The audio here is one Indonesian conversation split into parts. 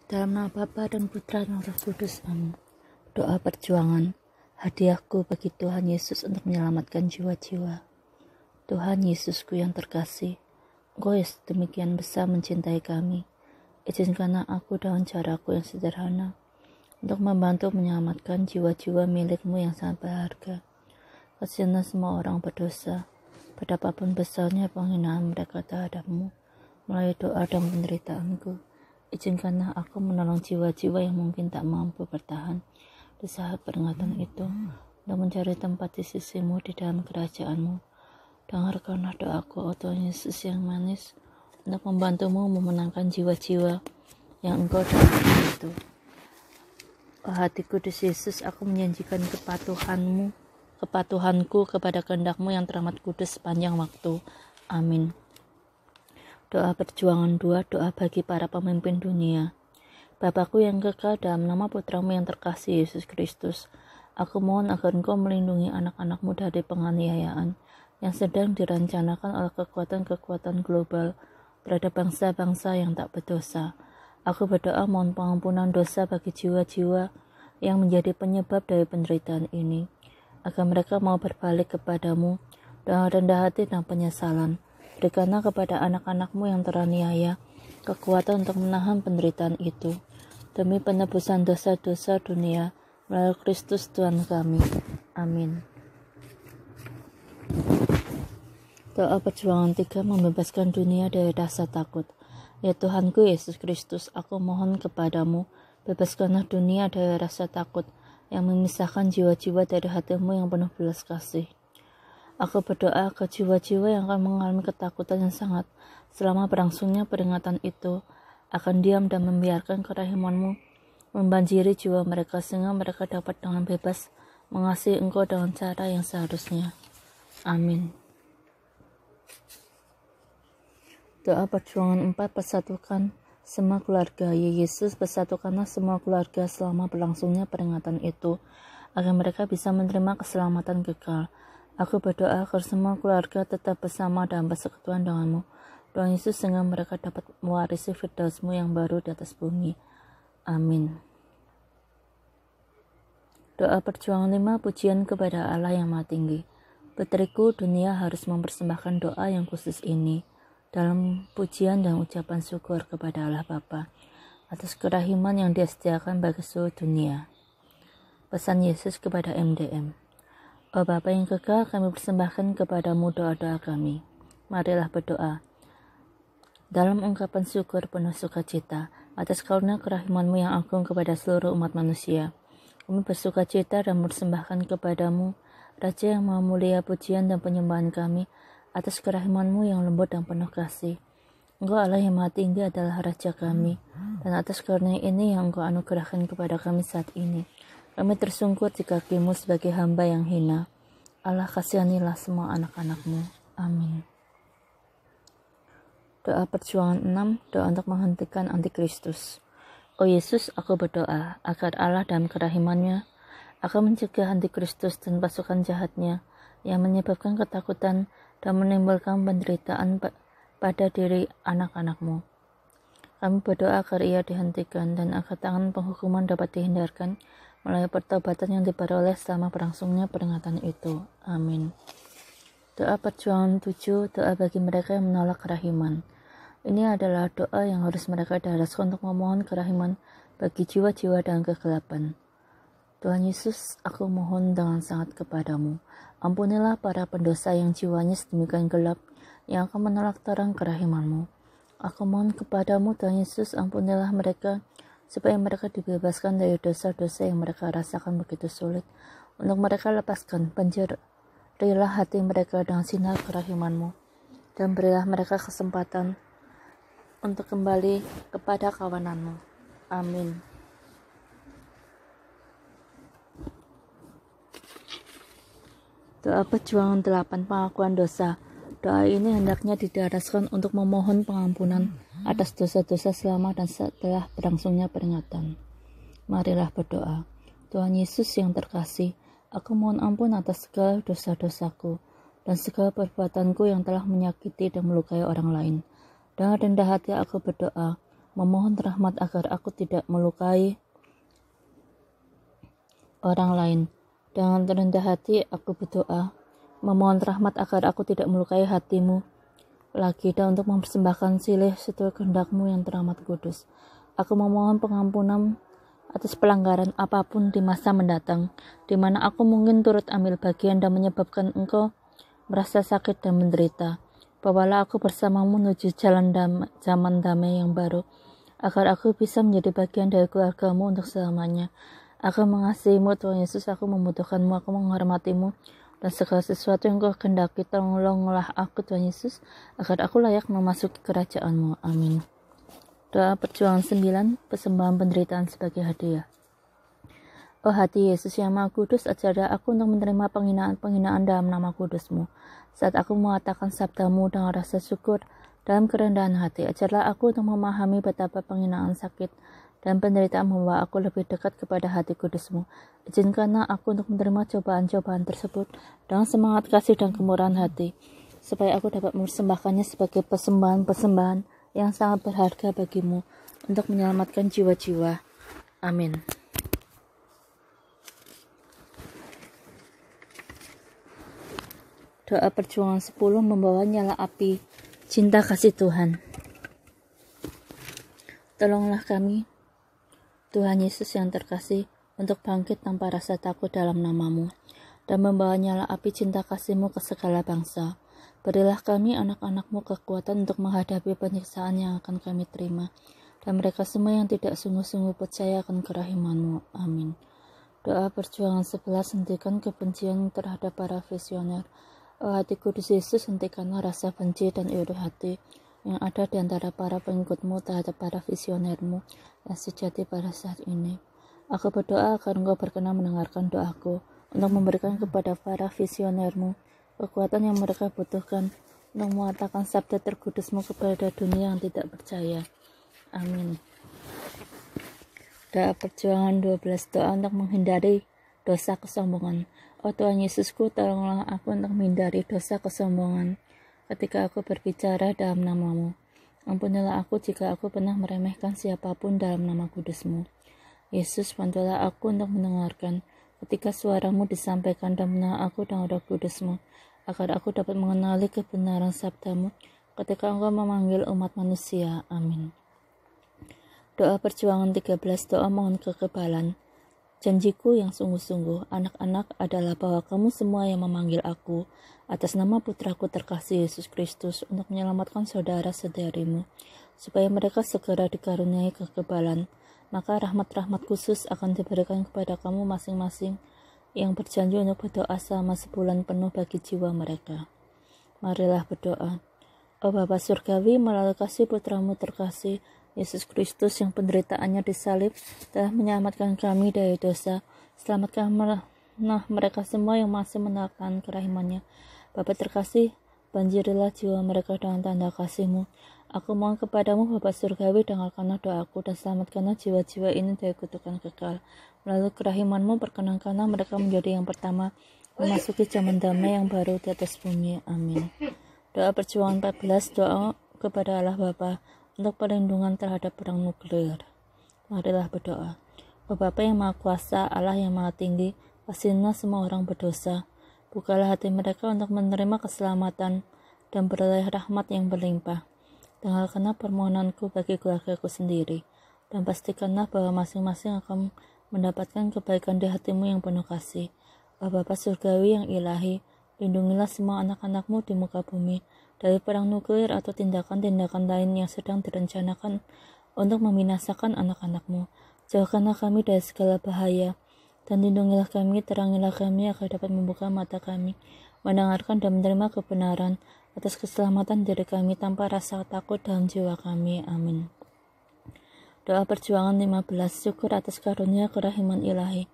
Dalam nama Bapa dan Putra dan Roh Kudus. Amin. Doa perjuangan. Hadiahku bagi Tuhan Yesus untuk menyelamatkan jiwa-jiwa. Tuhan Yesusku yang terkasih, Engkau yang sedemikian besar mencintai kami. Izinkanlah aku dengan caraku yang sederhana untuk membantu menyelamatkan jiwa-jiwa milik-Mu yang sangat berharga. Kasihanlah semua orang berdosa, betapapun besarnya penghinaan mereka terhadap-Mu. Melalui doa dan penderitaanku, izinkanlah aku menolong jiwa-jiwa yang mungkin tak mampu bertahan di saat peringatan itu, dan mencari tempat di sisi-Mu di dalam kerajaan-Mu. Dengarkanlah doaku, Tuhan Yesus yang manis, untuk membantu-Mu memenangkan jiwa-jiwa yang Engkau datangkan itu. Oh hati kudus Yesus, aku menjanjikan kepatuhanku kepada kehendak-Mu yang teramat kudus sepanjang waktu. Amin. Doa perjuangan 2, doa bagi para pemimpin dunia. Bapakku yang kekal, dalam nama Putra-Mu yang terkasih Yesus Kristus, aku mohon agar Engkau melindungi anak-anak-Mu dari penganiayaan yang sedang dirancanakan oleh kekuatan-kekuatan global terhadap bangsa-bangsa yang tak berdosa. Aku berdoa mohon pengampunan dosa bagi jiwa-jiwa yang menjadi penyebab dari penderitaan ini, agar mereka mau berbalik kepadamu dengan rendah hati dan penyesalan. Berikanlah kepada anak-anak-Mu yang teraniaya kekuatan untuk menahan penderitaan itu, demi penebusan dosa-dosa dunia melalui Kristus Tuhan kami. Amin. Doa perjuangan 3, membebaskan dunia dari rasa takut. Ya Tuhanku Yesus Kristus, aku mohon kepadamu, bebaskanlah dunia dari rasa takut yang memisahkan jiwa-jiwa dari hati-Mu yang penuh belas kasih. Aku berdoa ke jiwa-jiwa yang akan mengalami ketakutan yang sangat selama berlangsungnya peringatan itu, akan diam dan membiarkan kerahiman-Mu membanjiri jiwa mereka, sehingga mereka dapat dengan bebas mengasihi Engkau dengan cara yang seharusnya. Amin. Doa perjuangan 4, persatukan semua keluarga. Ya Yesus, persatukanlah semua keluarga selama berlangsungnya peringatan itu, agar mereka bisa menerima keselamatan kekal. Aku berdoa agar semua keluarga tetap bersama dalam persekutuan denganmu, Tuhan Yesus, sehingga mereka dapat mewarisi firdaus-Mu yang baru di atas bumi. Amin. Doa perjuangan 5, pujian kepada Allah yang Maha Tinggi. Putriku, dunia harus mempersembahkan doa yang khusus ini dalam pujian dan ucapan syukur kepada Allah Bapa atas kerahiman yang Dia sediakan bagi seluruh dunia. Pesan Yesus kepada MDM. Oh Bapa yang kekal, kami persembahkan kepadamu doa-doa kami. Marilah berdoa. Dalam ungkapan syukur penuh sukacita atas karunia kerahiman-Mu yang agung kepada seluruh umat manusia, kami bersukacita dan mempersembahkan kepadamu, Raja yang Maha Mulia, pujian dan penyembahan kami atas kerahiman-Mu yang lembut dan penuh kasih. Engkau Allah yang Maha Tinggi adalah Raja kami, dan atas karunia ini yang Engkau anugerahkan kepada kami saat ini, kami tersungkur di kaki-Mu sebagai hamba yang hina. Allah, kasihanilah semua anak-anak-Mu. Amin. Doa perjuangan 6, doa untuk menghentikan antikristus. Oh Yesus, aku berdoa agar Allah dalam kerahiman-Nya akan mencegah antikristus dan pasukan jahatnya yang menyebabkan ketakutan dan menimbulkan penderitaan pada diri anak-anak-Mu. Kami berdoa agar ia dihentikan dan agar tangan penghukuman dapat dihindarkan melalui pertobatan yang diperoleh selama berlangsungnya peringatan itu. Amin. Doa perjuangan 7, doa bagi mereka yang menolak kerahiman. Ini adalah doa yang harus mereka daraskan untuk memohon kerahiman bagi jiwa-jiwa dalam kegelapan. Tuhan Yesus, aku mohon dengan sangat kepadamu, ampunilah para pendosa yang jiwanya sedemikian gelap, yang akan menolak terang kerahiman-Mu. Aku mohon kepadamu, Tuhan Yesus, ampunilah mereka, supaya mereka dibebaskan dari dosa-dosa yang mereka rasakan begitu sulit. Untuk mereka lepaskan, banjirilah hati mereka dengan sinar kerahiman-Mu, dan berilah mereka kesempatan untuk kembali kepada kawanan-Mu. Amin. Doa perjuangan 8, pengakuan dosa. Doa ini hendaknya didaraskan untuk memohon pengampunan atas dosa-dosa selama dan setelah berlangsungnya peringatan. Marilah berdoa. Tuhan Yesus yang terkasih, aku mohon ampun atas segala dosa-dosaku dan segala perbuatanku yang telah menyakiti dan melukai orang lain. Dengan rendah hati aku berdoa, memohon rahmat agar aku tidak melukai orang lain. Dengan rendah hati aku berdoa, memohon rahmat agar aku tidak melukai hatimu lagi, dan untuk mempersembahkan silih seturut kehendak-Mu yang teramat kudus. Aku memohon pengampunan atas pelanggaran apapun di masa mendatang, di mana aku mungkin turut ambil bagian dan menyebabkan Engkau merasa sakit dan menderita. Bawalah aku bersamamu menuju zaman damai yang baru, agar aku bisa menjadi bagian dari keluarga-Mu untuk selamanya. Aku mengasihi-Mu Tuhan Yesus, aku membutuhkan-Mu, aku menghormati-Mu, dan segala sesuatu yang Kau kehendaki, tolonglah aku Tuhan Yesus, agar aku layak memasuki kerajaan-Mu. Amin. Doa perjuangan 9, persembahan penderitaan sebagai hadiah. Oh hati Yesus yang Maha Kudus, ajarlah aku untuk menerima penghinaan-penghinaan dalam nama kudus-Mu. Saat aku mengatakan sabda-Mu dengan rasa syukur dalam kerendahan hati, ajarlah aku untuk memahami betapa penghinaan, sakit, dan penderitaan membawa aku lebih dekat kepada hati kudus-Mu. Izinkanlah aku untuk menerima cobaan-cobaan tersebut dengan semangat kasih dan kemurahan hati, supaya aku dapat mempersembahkannya sebagai persembahan-persembahan yang sangat berharga bagi-Mu untuk menyelamatkan jiwa-jiwa. Amin. Doa perjuangan 10, membawa nyala api cinta kasih Tuhan. Tolonglah kami, Tuhan Yesus yang terkasih, untuk bangkit tanpa rasa takut dalam nama-Mu, dan membawa nyala api cinta kasih-Mu ke segala bangsa. Berilah kami anak-anak-Mu kekuatan untuk menghadapi penyiksaan yang akan kami terima, dan mereka semua yang tidak sungguh-sungguh percaya akan kerahiman-Mu. Amin. Doa perjuangan 11, hentikan kebencian terhadap para visioner. Oh hati kudus Yesus, hentikanlah rasa benci dan iri hati yang ada di antara para pengikut-Mu terhadap para visioner-Mu yang sejati pada saat ini. Aku berdoa agar Engkau berkenan mendengarkan doaku untuk memberikan kepada para visioner-Mu kekuatan yang mereka butuhkan untuk mengatakan sabda terkudus-Mu kepada dunia yang tidak percaya. Amin. Doa perjuangan 12, doa untuk menghindari dosa kesombongan. Oh Tuhan Yesusku, tolonglah aku untuk menghindari dosa kesombongan ketika aku berbicara dalam nama-Mu. Ampunilah aku jika aku pernah meremehkan siapapun dalam nama kudus-Mu. Yesus, bantulah aku untuk mendengarkan ketika suara-Mu disampaikan, dan benar aku dengan Roh Kudus-Mu, agar aku dapat mengenali kebenaran sabda-Mu ketika Engkau memanggil umat manusia. Amin. Doa perjuangan 13, doa mohon kekebalan. Janjiku yang sungguh-sungguh, anak-anak, adalah bahwa kamu semua yang memanggil aku atas nama putraku terkasih Yesus Kristus untuk menyelamatkan saudara-saudarimu, supaya mereka segera dikaruniai kekebalan, maka rahmat-rahmat khusus akan diberikan kepada kamu masing-masing yang berjanji untuk berdoa selama sebulan penuh bagi jiwa mereka. Marilah berdoa. Oh Bapa Surgawi, melalui kasih putramu terkasih Yesus Kristus yang penderitaannya disalib telah menyelamatkan kami dari dosa, selamatkan mereka semua yang masih menaklukkan kerahimannya. Bapa terkasih, banjirilah jiwa mereka dengan tanda kasih-Mu. Aku mohon kepadamu Bapa Surgawi, dengarkanlah doaku dan selamatkanlah jiwa-jiwa ini dari kutukan kekal. Melalui kerahiman-Mu, perkenankanlah mereka menjadi yang pertama memasuki zaman damai yang baru di atas bumi. Amin. Doa perjuangan 14, doa kepada Allah Bapa untuk perlindungan terhadap perang nuklir. Marilah berdoa. Oh Bapa yang Maha Kuasa, Allah yang Maha Tinggi, pastilah semua orang berdosa. Bukalah hati mereka untuk menerima keselamatan dan beroleh rahmat yang berlimpah. Dengarkanlah permohonanku bagi keluargaku sendiri, dan pastikanlah bahwa masing-masing akan mendapatkan kebaikan di hati-Mu yang penuh kasih. Oh Bapa Surgawi yang ilahi, lindungilah semua anak-anak-Mu di muka bumi dari perang nuklir atau tindakan-tindakan lain yang sedang direncanakan untuk membinasakan anak-anak-Mu. Jauhkanlah kami dari segala bahaya, dan lindungilah kami, terangilah kami agar dapat membuka mata kami, mendengarkan dan menerima kebenaran atas keselamatan diri kami tanpa rasa takut dalam jiwa kami. Amin. Doa perjuangan 15, syukur atas karunia kerahiman ilahi.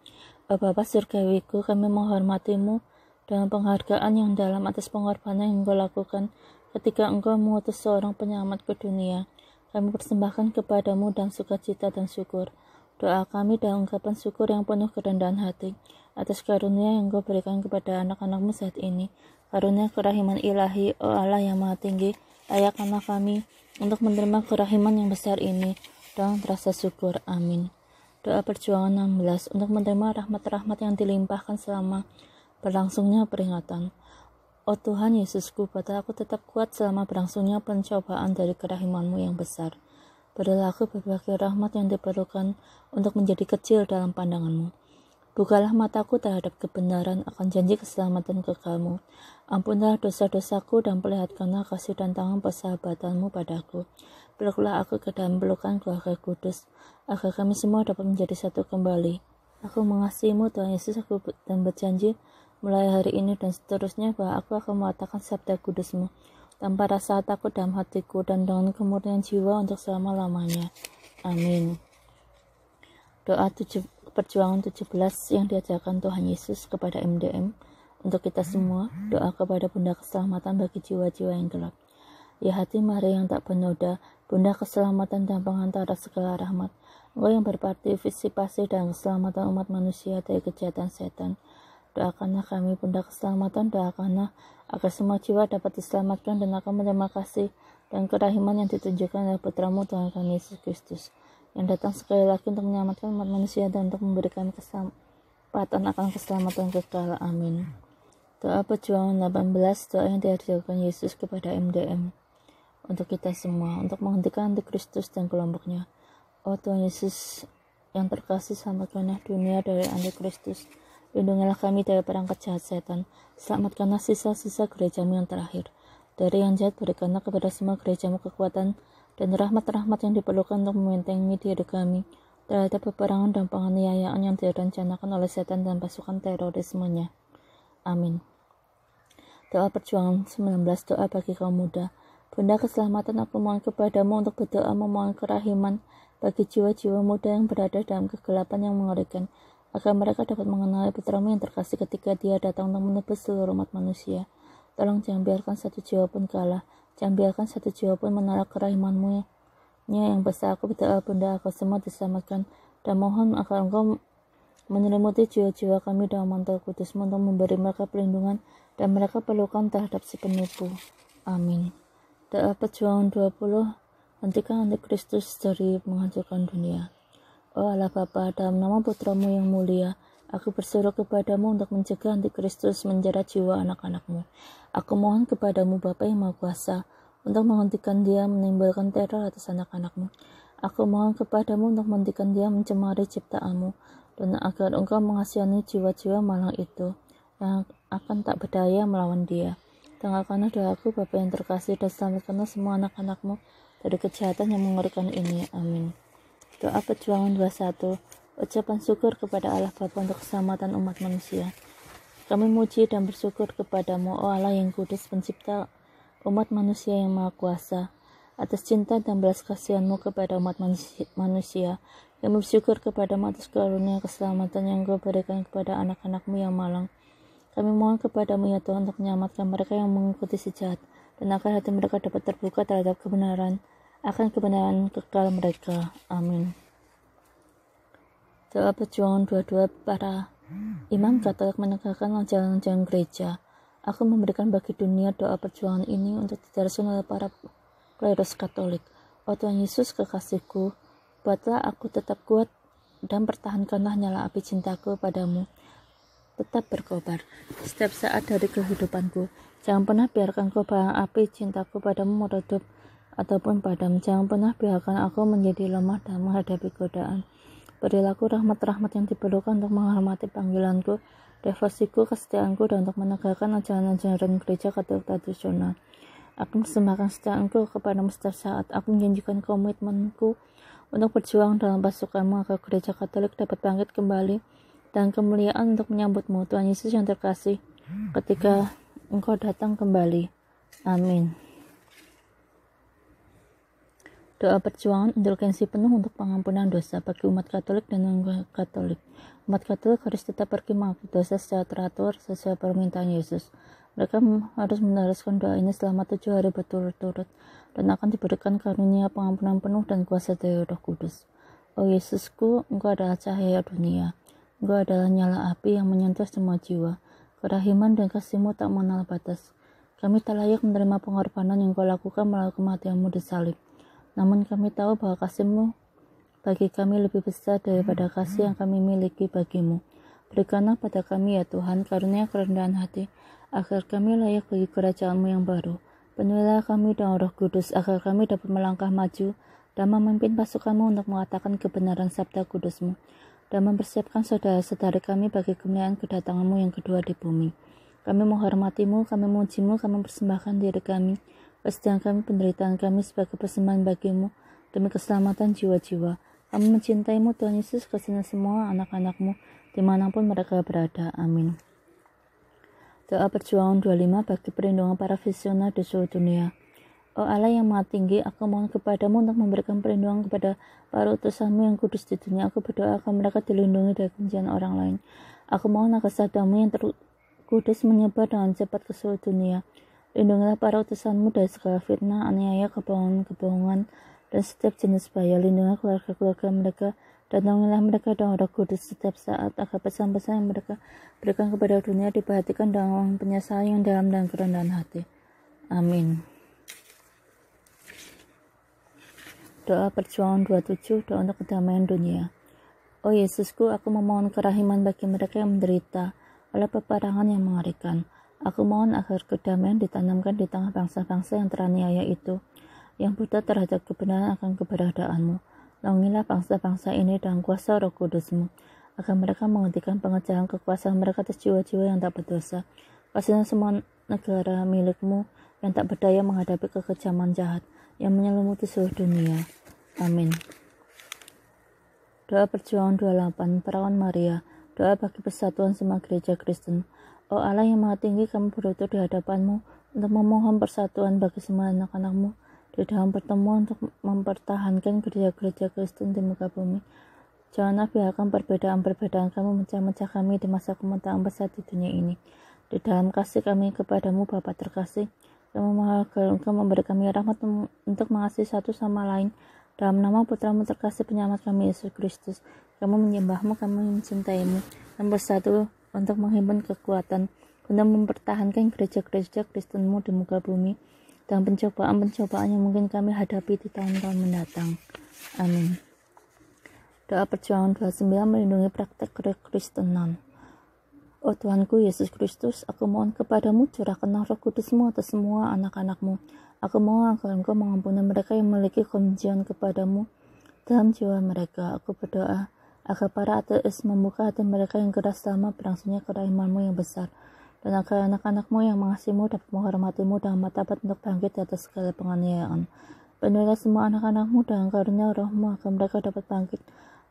Oh Bapa Surgawiku, kami menghormati-Mu dengan penghargaan yang dalam atas pengorbanan yang Engkau lakukan ketika Engkau mengutus seorang penyelamat ke dunia. Kami persembahkan kepadamu dan sukacita dan syukur. Doa kami dan ungkapan syukur yang penuh kerendahan hati atas karunia yang Engkau berikan kepada anak-anak-Mu saat ini. Karunia kerahiman ilahi, oh Allah yang Maha Tinggi, layakkanlah kami untuk menerima kerahiman yang besar ini dengan rasa syukur. Amin. Doa perjuangan 16 untuk menerima rahmat-rahmat yang dilimpahkan selama berlangsungnya peringatan. Oh Tuhan Yesusku, pada aku tetap kuat selama berlangsungnya pencobaan dari kerahiman-Mu yang besar. Berilah aku berbagai rahmat yang diperlukan untuk menjadi kecil dalam pandangan-Mu. Bukalah mataku terhadap kebenaran akan janji keselamatan kekal-Mu. Ampunilah dosa-dosaku dan perlihatkanlah kasih dan tangan persahabatan-Mu padaku. Peluklah aku ke dalam pelukan keluarga kudus, agar kami semua dapat menjadi satu kembali. Aku mengasihi-Mu Tuhan Yesus, aku dan berjanji mulai hari ini dan seterusnya bahwa aku akan mengatakan sabda kudus-Mu tanpa rasa takut dalam hatiku dan dengan kemurnian jiwa untuk selama-lamanya. Amin. Doa perjuangan 17 yang diajarkan Tuhan Yesus kepada MDM untuk kita semua. Doa kepada Bunda keselamatan bagi jiwa-jiwa yang gelap. Ya hati Maria yang tak bernoda, Bunda keselamatan dan pengantara segala rahmat, Engkau yang berpartisipasi dalam keselamatan umat manusia dari kejahatan setan. Doakanlah kami Bunda keselamatan, doakanlah agar semua jiwa dapat diselamatkan dan akan menerima kasih dan kerahiman yang ditunjukkan oleh Putra-Mu Tuhan kami Yesus Kristus, yang datang sekali lagi untuk menyelamatkan umat manusia dan untuk memberikan kesempatan akan keselamatan kekal. Amin. Doa perjuangan 18, doa yang diajarkan Yesus kepada MDM untuk kita semua, untuk menghentikan antikristus dan kelompoknya. Oh Tuhan Yesus yang terkasih, selamatkanlah dunia dari antikristus. Lindungilah kami dari perangkat jahat setan. Selamatkanlah sisa-sisa gereja-Mu yang terakhir. Dari yang jahat berikanlah kepada semua gereja-Mu kekuatan dan rahmat-rahmat yang diperlukan untuk membentengi diri kami terhadap peperangan dan penganiayaan yang direncanakan oleh setan dan pasukan terorismenya. Amin. Doa perjuangan 19, doa bagi kaum muda. Bunda keselamatan, aku mohon kepadamu untuk berdoa memohon kerahiman bagi jiwa-jiwa muda yang berada dalam kegelapan yang mengerikan, agar mereka dapat mengenali Putra-Mu yang terkasih ketika Dia datang untuk menebus seluruh umat manusia. Tolong jangan biarkan satu jiwa pun kalah. Jangan biarkan satu jiwa pun menolak kerahiman-Mu yang besar. Aku berdoa Bunda agar semua diselamatkan dan mohon agar Engkau menyelimuti jiwa-jiwa kami dalam mantel kudus-Mu untuk memberi mereka perlindungan dan mereka perlukan terhadap si penipu. Amin. Doa perjuangan 20, hentikan antikristus dari menghancurkan dunia. Oh Allah Bapa, dalam nama Putra-Mu yang mulia, aku berseru kepadamu untuk mencegah antikristus menjerat jiwa anak-anak-Mu. Aku mohon kepadamu Bapa yang Maha Kuasa, untuk menghentikan dia menimbulkan teror atas anak-anak-Mu. Aku mohon kepadamu untuk menghentikan dia mencemari ciptaan-Mu, dan agar Engkau mengasihani jiwa-jiwa malang itu, yang akan tak berdaya melawan dia. Dengarkanlah doaku Bapa yang terkasih, dan selamatkanlah semua anak-anak-Mu dari kejahatan yang mengerikan ini. Amin. Doa perjuangan 21, ucapan syukur kepada Allah Bapa untuk keselamatan umat manusia. Kami muji dan bersyukur kepadamu, oh Allah yang kudus, pencipta umat manusia yang maha kuasa, atas cinta dan belas kasihan-Mu kepada umat manusia. Kami bersyukur kepadamu atas karunia keselamatan yang Engkau berikan kepada anak-anak-Mu yang malang. Kami mohon kepadamu ya Tuhan untuk menyelamatkan mereka yang mengikuti si jahat, dan agar hati mereka dapat terbuka terhadap kebenaran, akan kebenaran kekal mereka. Amin. Doa perjuangan 22, para imam Katolik menegakkan jalan-jalan gereja. Aku memberikan bagi dunia doa perjuangan ini untuk diteruskan oleh para klerus Katolik. Oh Tuhan Yesus kekasihku, buatlah aku tetap kuat dan pertahankanlah nyala api cintaku padamu tetap berkobar setiap saat dari kehidupanku. Jangan pernah biarkan kobaran api cintaku padamu meredup ataupun padam. Jangan pernah biarkan aku menjadi lemah dan menghadapi godaan. Berilah aku rahmat-rahmat yang diperlukan untuk menghormati panggilanku, devosiku, kesetiaanku, dan untuk menegakkan ajaran-ajaran gereja Katolik tradisional. Aku mempersembahkan kesetiaanku kepadamu setiap saat. Aku menjanjikan komitmenku untuk berjuang dalam pasukanmu agar gereja Katolik dapat bangkit kembali dan kemuliaan untuk menyambutmu, Tuhan Yesus yang terkasih, ketika Engkau datang kembali. Amin. Doa perjuangan indulgensi penuh untuk pengampunan dosa bagi umat Katolik dan non-Katolik. Umat Katolik harus tetap pergi mengaku dosa secara teratur sesuai permintaan Yesus. Mereka harus meneruskan doa ini selama 7 hari berturut-turut dan akan diberikan karunia pengampunan penuh dan kuasa dari Roh Kudus. Oh Yesusku, Engkau adalah cahaya dunia. Engkau adalah nyala api yang menyentuh semua jiwa. Kerahiman dan kasih-Mu tak mengenal batas. Kami tak layak menerima pengorbanan yang Kau lakukan melalui kematian-Mu di salib. Namun kami tahu bahwa kasih-Mu bagi kami lebih besar daripada kasih yang kami miliki bagimu. Berikanlah pada kami ya Tuhan karunia kerendahan hati, agar kami layak bagi kerajaan-Mu yang baru. Penuhilah kami dengan Roh Kudus, agar kami dapat melangkah maju dan memimpin pasukan-Mu untuk mengatakan kebenaran sabda kudus-Mu, dan mempersiapkan saudara-saudari kami bagi kemuliaan kedatangan-Mu yang kedua di bumi. Kami menghormati-Mu, kami memuji-Mu, kami persembahkan diri kami, kesedihan kami, penderitaan kami sebagai persembahan bagi-Mu, demi keselamatan jiwa-jiwa. Kami mencintai-Mu Tuhan Yesus, kasihilah semua anak-anak-Mu dimanapun mereka berada. Amin. Doa perjuangan 25 bagi perlindungan para visioner di seluruh dunia. Oh Allah yang maha tinggi, aku mohon kepadamu untuk memberikan perlindungan kepada para utusan-Mu yang kudus di dunia. Aku berdoa agar mereka dilindungi dari kebencian orang lain. Aku mohon agar sabda-Mu yang terkudus menyebar dengan cepat ke seluruh dunia. Lindungilah para utusan-Mu dari segala fitnah, aniaya, kebohongan, dan setiap jenis bahaya. Lindungilah keluarga-keluarga mereka, dan tolongilah mereka dengan Roh Kudus setiap saat, agar pesan-pesan yang mereka berikan kepada dunia diperhatikan dengan penyesalan yang dalam dan kerendahan hati. Amin. Doa perjuangan 27, doa untuk kedamaian dunia. Oh Yesusku, aku memohon kerahiman bagi mereka yang menderita oleh peperangan yang mengerikan. Aku mohon agar kedamaian ditanamkan di tengah bangsa-bangsa yang teraniaya itu, yang buta terhadap kebenaran akan keberadaan-Mu. Naungilah bangsa-bangsa ini dengan kuasa Roh Kudus-Mu, agar mereka menghentikan pengejaran kekuasaan mereka atas jiwa-jiwa yang tak berdosa. Kasihilah semua negara milik-Mu yang tak berdaya menghadapi kekejaman jahat yang menyelimuti seluruh dunia. Amin. Doa perjuangan 28, Perawan Maria. Doa bagi persatuan semua gereja Kristen. Oh Allah yang maha tinggi, kami berlutut di hadapan-Mu untuk memohon persatuan bagi semua anak-anak-Mu di dalam pertemuan untuk mempertahankan gereja-gereja Kristen di muka bumi. Janganlah biarkan perbedaan-perbedaan kami memecah-mecah kami di masa kemenangan besar di dunia ini. Di dalam kasih kami kepadamu Bapa terkasih, kami menghargai Engkau memberi kami rahmat untuk mengasihi satu sama lain. Dalam nama Putra-Mu terkasih penyelamat kami Yesus Kristus, kami menyembah-Mu, kami mencintai-Mu, dan bersatu untuk menghimpun kekuatan untuk mempertahankan gereja-gereja Kristen-Mu di muka bumi dan pencobaan-pencobaan yang mungkin kami hadapi di tahun-tahun mendatang. Amin. Doa perjuangan 29, melindungi praktek kekristenan. Oh Tuhanku Yesus Kristus, aku mohon kepadamu curahkanlah Roh Kudus-Mu atas semua anak-anak-Mu. Aku mohon agar Engkau mengampuni mereka yang memiliki kebencian kepadamu dalam jiwa mereka. Aku berdoa agar para ateis membuka hati mereka yang keras selama berlangsungnya kerahiman-Mu yang besar, dan agar anak-anak-Mu yang mengasihi-Mu dapat menghormati-Mu dengan martabat untuk bangkit di atas segala penganiayaan. Penuhilah semua anak-anak-Mu dengan karunia Roh-Mu agar mereka dapat bangkit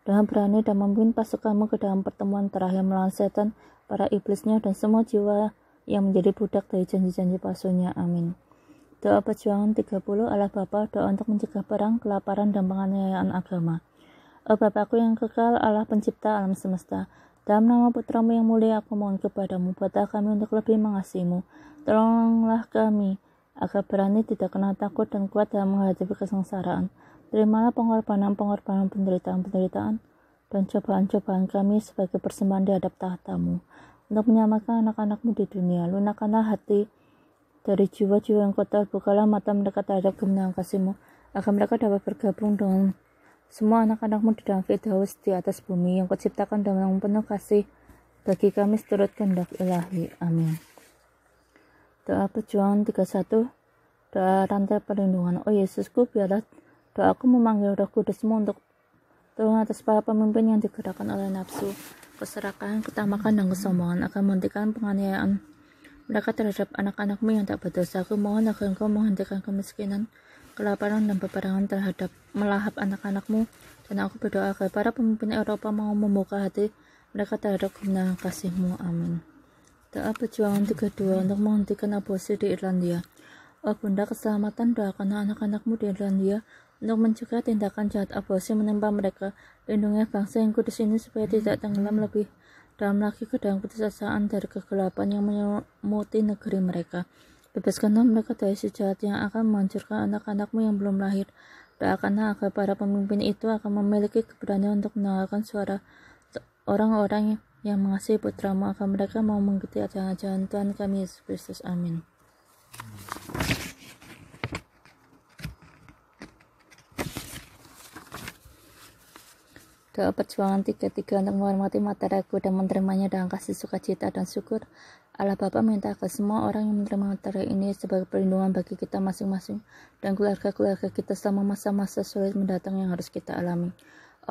dengan berani dan memimpin pasukan-Mu ke dalam pertemuan terakhir melawan setan, para iblisnya, dan semua jiwa yang menjadi budak dari janji-janji palsunya. Amin. Doa perjuangan 30, Allah Bapa, doa untuk mencegah perang, kelaparan, dan penganiayaan agama. Oh Bapakku yang kekal, Allah pencipta alam semesta, dalam nama Putra-Mu yang mulia aku mohon kepadamu, buatlah kami untuk lebih mengasihi-Mu. Tolonglah kami agar berani, tidak kenal takut, dan kuat dalam menghadapi kesengsaraan. Terimalah pengorbanan-pengorbanan, penderitaan-penderitaan, dan cobaan-cobaan kami sebagai persembahan di hadap tahta-Mu, untuk menyelamatkan anak-anak-Mu di dunia. Lunakkanlah hati dari jiwa-jiwa yang kotor, bukalah mata mereka terhadap kebenaran kasih-Mu, agar mereka dapat bergabung dengan semua anak-anak-Mu di dalam Firdaus di atas bumi, yang Kau ciptakan dengan penuh kasih bagi kami seturut kehendak ilahi. Amin. Doa perjuangan 31, doa rantai perlindungan. Oh Yesusku, biarlah doaku memanggil Roh Kudus-Mu untuk turun atas para pemimpin yang digerakkan oleh nafsu, keserakahan, ketamakan, dan kesombongan, akan menghentikan penganiayaan mereka terhadap anak-anak-Mu yang tak berdosa. Aku mohon agar Engkau menghentikan kemiskinan, kelaparan, dan peperangan terhadap melahap anak-anak-Mu, dan aku berdoa agar para pemimpin Eropa mau membuka hati mereka terhadap kebenaran kasih-Mu. Amin. Doa perjuangan 32 untuk menghentikan aborsi di Irlandia. Oh Bunda keselamatan, doakanlah anak-anak-Mu di Irlandia untuk mencegah tindakan jahat aborsi menimpa mereka. Lindungilah bangsa yang kudus ini supaya tidak tenggelam lebih dalam lagi ke dalam ketusasaan dari kegelapan yang menyelimuti negeri mereka. Bebaskanlah mereka dari si jahat yang akan menghancurkan anak-anak-Mu yang belum lahir. Doakanlah agar para pemimpin itu akan memiliki keberanian untuk mendengarkan suara orang-orang yang mengasihi Putra-Mu, agar mereka mau mengikuti ajaran-ajaran Tuhan kami Yesus Kristus. Amin. Doa perjuangan 33 untuk menghormati materi dan menerimanya dengan kasih sukacita dan syukur. Allah Bapa minta ke semua orang yang menerima materi ini sebagai perlindungan bagi kita masing-masing dan keluarga-keluarga kita selama masa-masa sulit mendatang yang harus kita alami.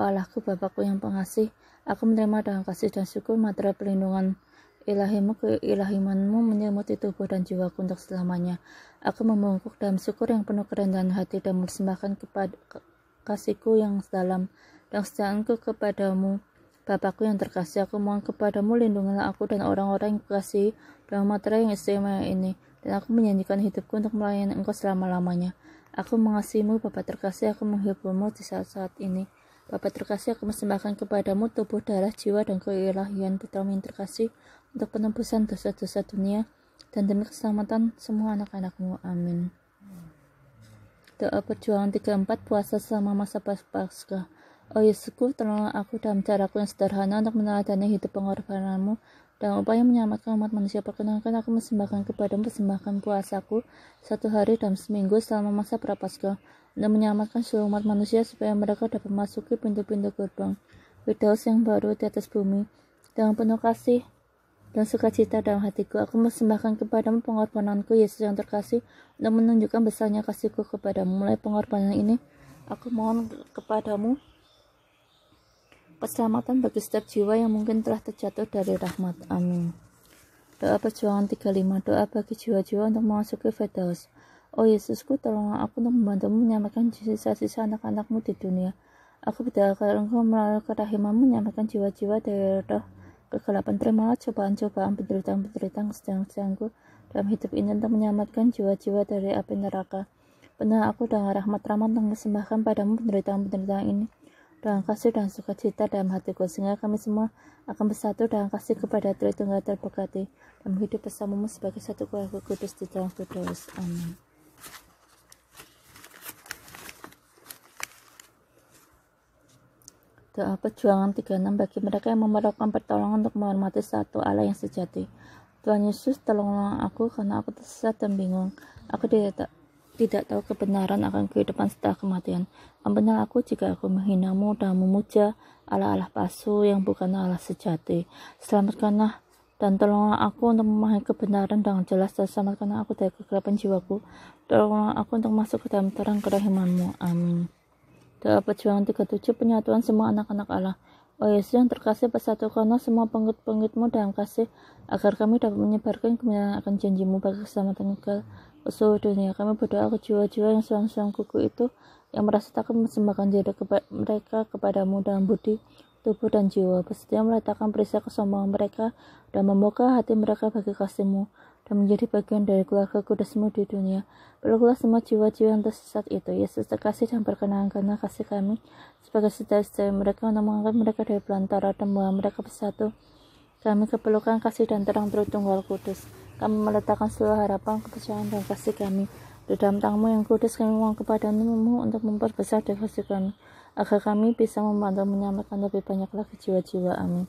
Oh Allahku, Bapakku yang pengasih, aku menerima dengan kasih dan syukur materi perlindungan ilahimu, keilahimanmu menyelimuti tubuh dan jiwaku untuk selamanya. Aku membungkuk dalam syukur yang penuh kerendahan hati dan mempersembahkan kepada kasihku yang dalam dan kesetiaanku kepadamu. Bapakku yang terkasih, aku mohon kepadamu, lindungilah aku dan orang-orang yang kukasihi dalam materi yang istimewa ini, dan aku menyanyikan hidupku untuk melayani Engkau selama-lamanya. Aku mengasihimu, Bapa terkasih, aku menghiburmu di saat-saat ini. Bapa terkasih, aku persembahkan kepadamu tubuh, darah, jiwa, dan keilahian Putramu yang terkasih untuk penebusan dosa-dosa dunia dan demi keselamatan semua anak-anakmu. Amin. Doa perjuangan 34, puasa selama masa Paskah. Oh Yesusku, tolonglah aku dalam caraku yang sederhana untuk meneladani hidup pengorbananmu dan upaya menyelamatkan umat manusia. Perkenankan aku mempersembahkan kepadamu persembahkan puasaku 1 hari dalam seminggu selama masa Prapaskah untuk menyelamatkan seluruh umat manusia supaya mereka dapat memasuki pintu-pintu gerbang Firdaus yang baru di atas bumi. Dengan penuh kasih dan sukacita dalam hatiku, aku mempersembahkan kepadamu pengorbananku, Yesus yang terkasih, untuk menunjukkan besarnya kasihku kepadamu. Mulai pengorbanan ini, aku mohon kepadamu keselamatan bagi setiap jiwa yang mungkin telah terjatuh dari rahmat. Amin. Doa perjuangan 35, doa bagi jiwa-jiwa untuk memasuki Firdaus. Oh Yesusku, tolonglah aku untuk membantumu menyelamatkan sisa-sisa anak-anakmu di dunia. Aku berdoa agar Engkau melalui kerahimanmu menyelamatkan jiwa-jiwa dari roh kegelapan. Terimalah cobaan-cobaan, penderitaan-penderitaan, kesedihan-kesedihanku dalam hidup ini untuk menyelamatkan jiwa-jiwa dari api neraka. Penuh aku dengan rahmat-rahmat yang mempersembahkan padamu penderitaan-penderitaan ini dengan kasih dan sukacita dalam hatiku, sehingga kami semua akan bersatu dalam kasih kepada Tritunggal terberkati dan hidup bersamamu sebagai satu keluarga kudus di dalam Firdaus. Amin. Doa perjuangan 36 bagi mereka yang memerlukan pertolongan untuk menghormati satu Allah yang sejati. Tuhan Yesus, tolonglah aku karena aku tersesat dan bingung. Aku tidak tahu kebenaran akan kehidupan setelah kematian. Ampunilah aku jika aku menghinamu dan memuja Allah-Allah palsu yang bukan Allah sejati. Selamatkanlah dan tolonglah aku untuk memahami kebenaran dengan jelas, dan selamatkanlah aku dari kegelapan jiwaku. Tolonglah aku untuk masuk ke dalam terang kerahiman-Mu. Amin. Doa perjuangan 37, penyatuan semua anak-anak Allah. Oh Yesus yang terkasih, persatukanlah semua pengikut-pengikut-Mu dalam kasih, agar kami dapat menyebarkan kebenaran akan janji-Mu bagi keselamatan ke seluruh dunia. Kami berdoa ke jiwa-jiwa yang sulang-sulang kuku itu, yang merasa takut mempersembahkan diri mereka kepadamu dalam budi, tubuh, dan jiwa, bersedia meletakkan perisai kesombongan mereka dan membuka hati mereka bagi kasih-Mu dan menjadi bagian dari keluarga kudus-Mu di dunia. Peluklah semua jiwa-jiwa yang tersesat itu, Yesus terkasih, dan perkenankanlah kasih kami sebagai saudara-saudara mereka untuk mengangkat mereka dari belantara dan membawa mereka bersatu. Kami keperluan kasih dan terang Tritunggal Kudus. Kami meletakkan seluruh harapan, kepercayaan, dan kasih kami di dalam tangan-Mu yang kudus. Kami mohon kepada-Mu untuk memperbesar kasih kami, agar kami bisa membantu menyelamatkan lebih banyak lagi jiwa-jiwa. Amin.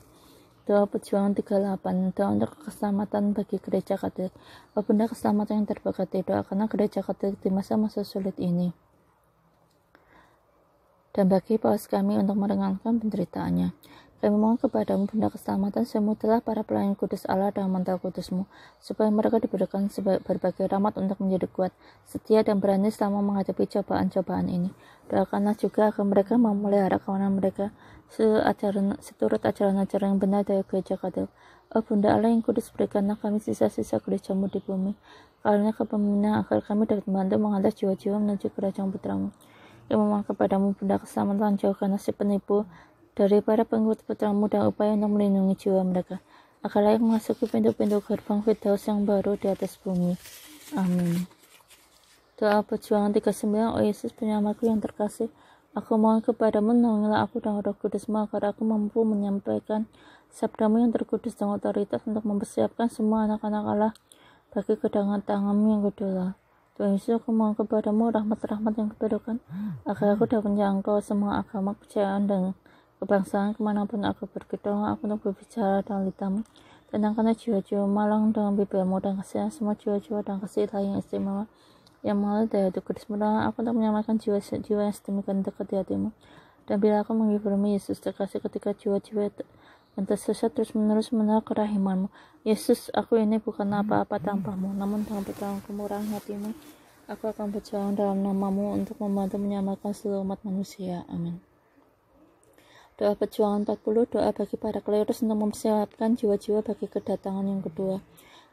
Doa perjuangan 38, doa untuk keselamatan bagi gereja Katolik. Oh Bunda keselamatan yang terberkati, doakanlah gereja Katolik di masa-masa sulit ini, dan bagi paus kami untuk meringankan penderitaannya. Kami mohon kepadamu, Bunda keselamatan, semutilah para pelayan kudus Allah dengan mantel kudus-Mu, supaya mereka diberikan berbagai rahmat untuk menjadi kuat, setia, dan berani selama menghadapi cobaan-cobaan ini. Doakanlah juga agar mereka memelihara kawanan mereka seturut ajaran-ajaran yang benar dari gereja Katolik. Oh Bunda Allah yang kudus, berikanlah kami sisa-sisa gereja-Mu di bumi, karena kepemimpinan agar kami dapat membantu menghantar jiwa-jiwa menuju kerajaan Putra-Mu. Kami memohon kepadamu, Bunda keselamatan, jauhkanlah si penipu dari para pengikut Putra-Mu dan upaya untuk melindungi jiwa mereka, agar layak memasuki pintu-pintu gerbang Firdaus yang baru di atas bumi. Amin. Doa perjuangan 39, oh Yesus penyelamatku yang terkasih, aku mohon kepadamu, naungilah aku dengan Roh Kudus-Mu, agar aku mampu menyampaikan sabda-Mu yang terkudus dengan otoritas untuk mempersiapkan semua anak-anak Allah bagi kedatangan-Mu yang kedua. Tuhan Yesus, aku mohon kepadamu rahmat-rahmat yang kepedulikan, agar aku dapat menjangkau semua agama, kepercayaan, dan kebangsaan kemanapun aku pergi. Tolong aku untuk berbicara dengan lidah-Mu. Tenangkanlah jiwa-jiwa malang dengan bibir-Mu, dan kasihan semua jiwa-jiwa dan kasih Ilahi yang istimewa yang mengalir dari hati kudus-Mu. Tolong aku untuk menyelamatkan jiwa-jiwa yang sedemikian dekat di hati-Mu, Dan bila aku menghiburmu, Yesus terkasih, ketika jiwa-jiwa yang tersesat terus-menerus menolak kerahimanmu. Yesus, aku ini bukan apa-apa tanpamu, namun dengan pertolongan kemurahan hatimu, aku akan berjuang dalam namamu untuk membantu menyelamatkan seluruh umat manusia. Amin. Doa perjuangan 40, doa bagi para kleros untuk mempersiapkan jiwa-jiwa bagi kedatangan yang kedua.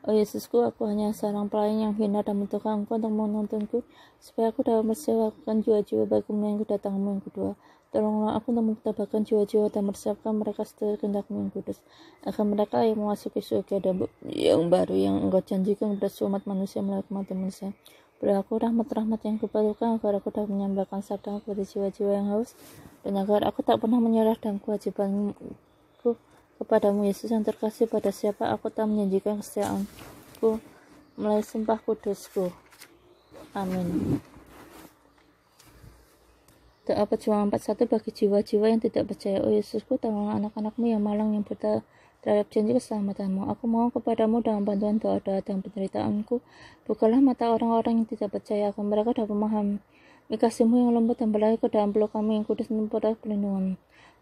Oh Yesusku, aku hanya seorang pelayan yang hina dan membutuhkan Engkau untuk menuntunku, supaya aku dapat mempersiapkan jiwa-jiwa bagimu yang kedatanganmu yang kedua. Tolonglah aku untuk mentabahkan jiwa-jiwa dan mempersiapkan mereka setelah kehendak-Mu yang kudus, agar mereka yang memasuki surga dan yang baru yang Engkau janjikan kepada umat manusia melalui kematian manusia. Beri aku rahmat-rahmat yang kuperlukan, agar aku dapat menyampaikan sabda kepada jiwa-jiwa yang haus, dan agar aku tak pernah menyerah dalam kewajibanku kepadamu, Yesus yang terkasih, pada siapa aku tak menjanjikan kesetiaanku melalui sumpah kudusku. Amin. Doa perjuangan 41 bagi jiwa-jiwa yang tidak percaya. Oh Yesusku, tolonglah anak-anakmu yang malang yang buta terhadap janji keselamatanmu. Aku mohon kepadamu dalam bantuan doa-doa dan penderitaanku. Bukalah mata orang-orang yang tidak percaya, agar mereka dapat memahami kasih-Mu yang lembut dan berlari ke dalam peluk Kami yang kudus dan pada perlindungan-Mu.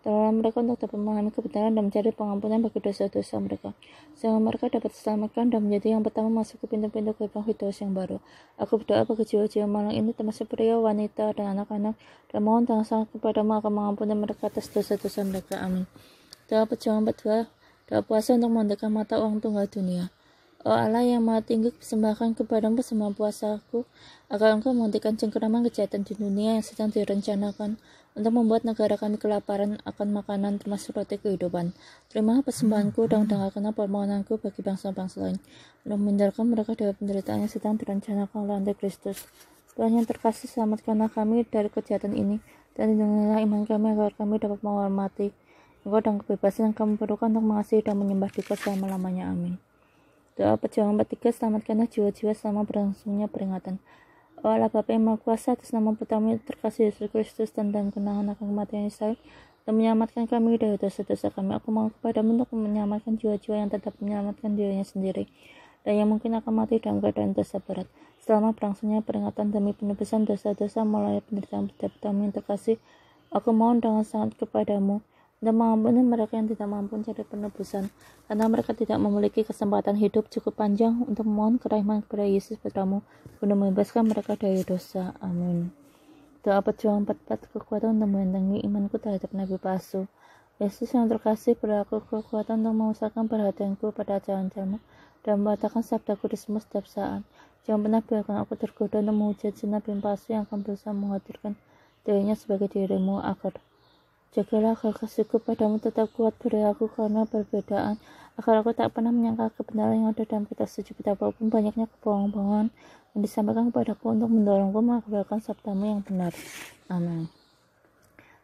Tolonglah mereka untuk dapat memahami kebenaran dan mencari pengampunan bagi dosa-dosa mereka, sehingga mereka dapat diselamatkan dan menjadi yang pertama masuk ke pintu-pintu gerbang Firdaus yang baru. Aku berdoa bagi jiwa-jiwa malang ini, termasuk pria, wanita, dan anak-anak, dan mohon dengan sangat kepadamu akan mengampuni mereka atas dosa-dosa mereka. Amin. Doa perjuangan 42, doa puasa untuk memandangkan mata uang tunggal dunia. Oh Allah yang maha tinggi, persembahkan kepadamu persembahan puasaku, agar Engkau menghentikan cengkeraman kejahatan di dunia yang sedang direncanakan untuk membuat negara kami kelaparan akan makanan termasuk roti kehidupan. Terimalah persembahanku dan dengarkanlah permohonanku bagi bangsa-bangsa lain, untuk menghindarkan mereka dari penderitaan yang sedang direncanakan oleh Antikristus. Tuhan yang terkasih, selamatkanlah kami dari kejahatan ini, dan lindungilah iman kami agar kami dapat menghormati Engkau dan kebebasan yang kami perlukan untuk mengasihi dan menyembah Dikau selama-lamanya. Amin. Doa perjuangan 43, selamatkanlah jiwa-jiwa selama berlangsungnya peringatan. Oh Allah Bapa yang Maha Kuasa, atas nama Putramu terkasih Yesus Kristus dan dalam kenangan akan kematian Yesus, dan menyelamatkan kami dari dosa-dosa kami. Aku mohon kepadamu untuk menyelamatkan jiwa-jiwa yang tetap menyelamatkan dirinya sendiri, dan yang mungkin akan mati dalam keadaan dosa berat. Selama berlangsungnya peringatan demi penebusan dosa-dosa melalui penderitaan Putramu yang terkasih, aku mohon dengan sangat kepadamu dan mengampuni mereka yang tidak mampu mencari penebusan, karena mereka tidak memiliki kesempatan hidup cukup panjang untuk memohon kerahiman kepada Yesus Putramu guna membebaskan mereka dari dosa. Amin. Doa perjuangan 44, kekuatan untuk melindungi imanku terhadap nabi palsu. Yesus yang terkasih, beri aku kekuatan untuk memusatkan perhatianku pada ajaran-Mu dan membatalkan sabda kudus-Mu setiap saat. Jangan pernah biarkan aku tergoda untuk menghujat nabi palsu yang akan berusaha menghadirkan dirinya sebagai dirimu. Jagalah agar kasihku padamu tetap kuat, beri aku karena perbedaan, agar aku tak pernah menyangka kebenaran yang ada dalam kitab suci, betapapun banyaknya kebohongan-bohongan yang disampaikan kepadaku untuk mendorongku mengabarkan sabdamu yang benar. Amin.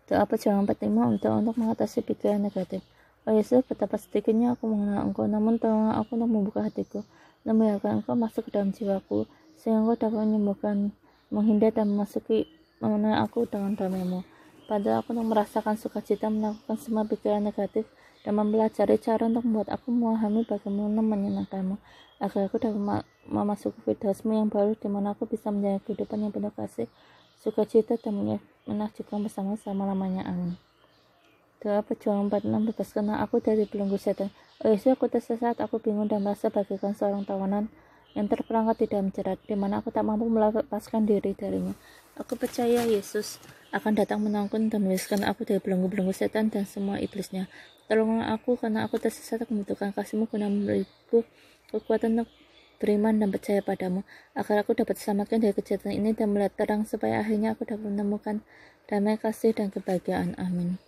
Doa perjuangan 45, untuk mengatasi pikiran negatif. Oh Yesus, betapa sedikitnya aku mengenal Engkau, namun tolonglah aku untuk membuka hatiku dan membiarkan Engkau masuk ke dalam jiwaku, sehingga Engkau dapat menyembuhkan, menghindar dan memenuhi aku dengan damai-Mu. Padahal aku untuk merasakan sukacita melakukan semua pikiran negatif dan mempelajari cara untuk membuat aku memahami bagaimana menyenangkan-Mu, agar aku dapat memasuki Firdaus-Mu yang baru, di mana aku bisa menjalani kehidupan yang penuh kasih, sukacita dan menakjubkan bersama selama-lamanya. Amin. Doa perjuangan 46, bebaskanlah aku dari belenggu setan. Oh Yesus, aku tersesat, aku bingung dan merasa bagaikan seorang tawanan yang terperangkap di dalam jerat, di mana aku tak mampu melepaskan diri darinya. Aku percaya Yesus akan datang menolongku dan membebaskan aku dari belenggu-belenggu setan dan semua iblisnya. Tolonglah aku, karena aku tersesat, aku membutuhkan kasih-Mu guna memberiku kekuatan untuk beriman dan percaya padamu, agar aku dapat diselamatkan dari kejahatan ini dan melihat terang, supaya akhirnya aku dapat menemukan damai, kasih, dan kebahagiaan. Amin.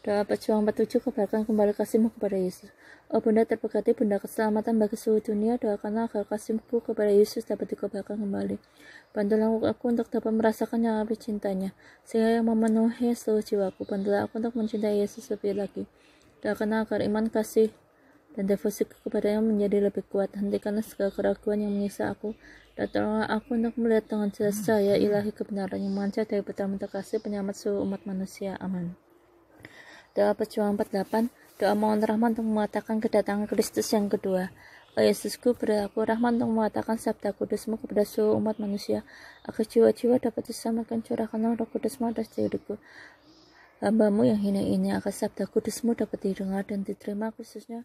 Doa perjuangan 47, kabarkan kembali kasih-Mu kepada Yesus. Oh Bunda terberkati, Bunda keselamatan bagi seluruh dunia, doakanlah agar kasih-Mu kepada Yesus dapat dikabarkan kembali. Bantulah aku untuk dapat merasakan yang api cintanya, sehingga yang memenuhi seluruh jiwaku. Bantulah aku untuk mencintai Yesus lebih lagi. Doakanlah agar iman, kasih, dan devosi kepadanya menjadi lebih kuat. Hentikanlah segala keraguan yang menyiksa aku, dan tolonglah aku untuk melihat dengan jelas cahaya ilahi kebenaran yang memancar dari Putramu terkasih, penyelamat seluruh umat manusia. Amin. Doa perjuangan 48, doa mohon rahmat untuk mengatakan kedatangan Kristus yang kedua. Oh Yesusku, beri aku rahmat untuk mengatakan sabda kudus-Mu kepada seluruh umat manusia, agar jiwa-jiwa dapat diselamatkan. Curahkanlah Roh Kudus-Mu atas diriku, Hambamu yang hina ini agar sabda kudusmu dapat didengar dan diterima khususnya